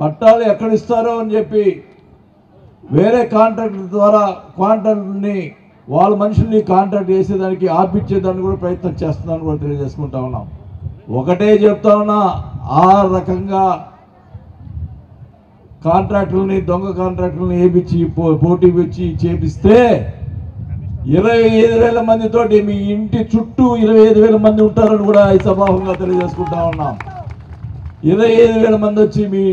పట్టాలు ఎక్కడ ఇస్తారో అని చెప్పి వేరే కాంట్రాక్టర్ ద్వారా కాంట్రాక్టర్ని వాళ్ళ మనుషుల్ని కాంట్రాక్ట్ చేసేదానికి ఆపిచ్చేదాన్ని కూడా ప్రయత్నం చేస్తున్నాను కూడా తెలియజేసుకుంటా ఉన్నాం. ఒకటే చెప్తా ఉన్నా, ఆ రకంగా కాంట్రాక్టులని దొంగ కాంట్రాక్టులని వేయించి పోటీ ఇచ్చి చేపిస్తే 25,000 మందితోటి మీ ఇంటి చుట్టూ 25,000 మంది ఉంటారని కూడా ఈ సభాముఖంగా తెలియజేసుకుంటా ఉన్నాం. 25,000 మంది వచ్చి మీ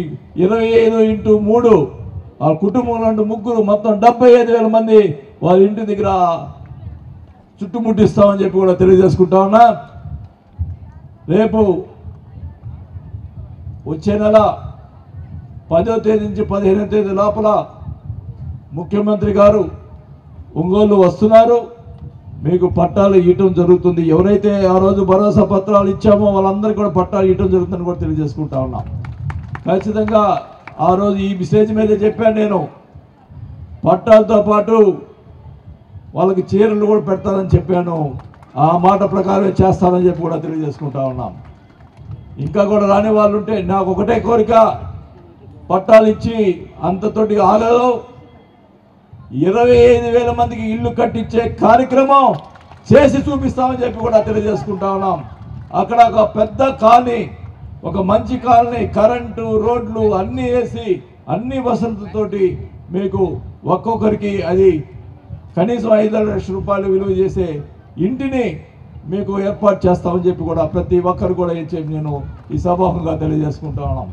25 × 3 ఆ కుటుంబంలో ముగ్గురు మొత్తం 75,000 మంది వాళ్ళ ఇంటి దగ్గర చుట్టుముట్టిస్తామని చెప్పి కూడా తెలియజేసుకుంటా ఉన్నా. రేపు వచ్చే నెల 10వ తేదీ నుంచి 15వ తేదీ లోపల ముఖ్యమంత్రి గారు ఒంగోలు వస్తున్నారు. మీకు పట్టాలు ఇవ్వటం జరుగుతుంది. ఎవరైతే ఆ రోజు భరోసా పత్రాలు ఇచ్చామో వాళ్ళందరికీ కూడా పట్టాలు ఇవ్వటం జరుగుతుందని కూడా తెలియజేసుకుంటా ఉన్నాం. ఖచ్చితంగా ఆ రోజు ఈ మెసేజ్ మీద చెప్పాను నేను. పట్టాలతో పాటు వాళ్ళకి చీరలు కూడా పెడతానని చెప్పాను. ఆ మాట ప్రకారమే చేస్తానని చెప్పి కూడా తెలియజేసుకుంటా ఉన్నాం. ఇంకా కూడా రాని వాళ్ళు ఉంటే నాకు ఒకటే కోరిక, పట్టాలు ఇచ్చి అంతతోటి ఆగదు. 25,000 మందికి ఇల్లు కట్టించే కార్యక్రమం చేసి చూపిస్తామని చెప్పి కూడా తెలియజేసుకుంటా ఉన్నాం. అక్కడ ఒక పెద్ద కాలనీ, ఒక మంచి కాలనీ, కరెంటు, రోడ్లు అన్నీ వేసి అన్ని వసతులతోటి మీకు ఒక్కొక్కరికి అది కనీసం 5 లక్షల రూపాయలు విలువ చేసే ఇంటిని మీకు ఏర్పాటు చేస్తామని చెప్పి కూడా ప్రతి ఒక్కరు కూడా నేను ఈ సభాముఖంగా తెలియజేసుకుంటా ఉన్నాం.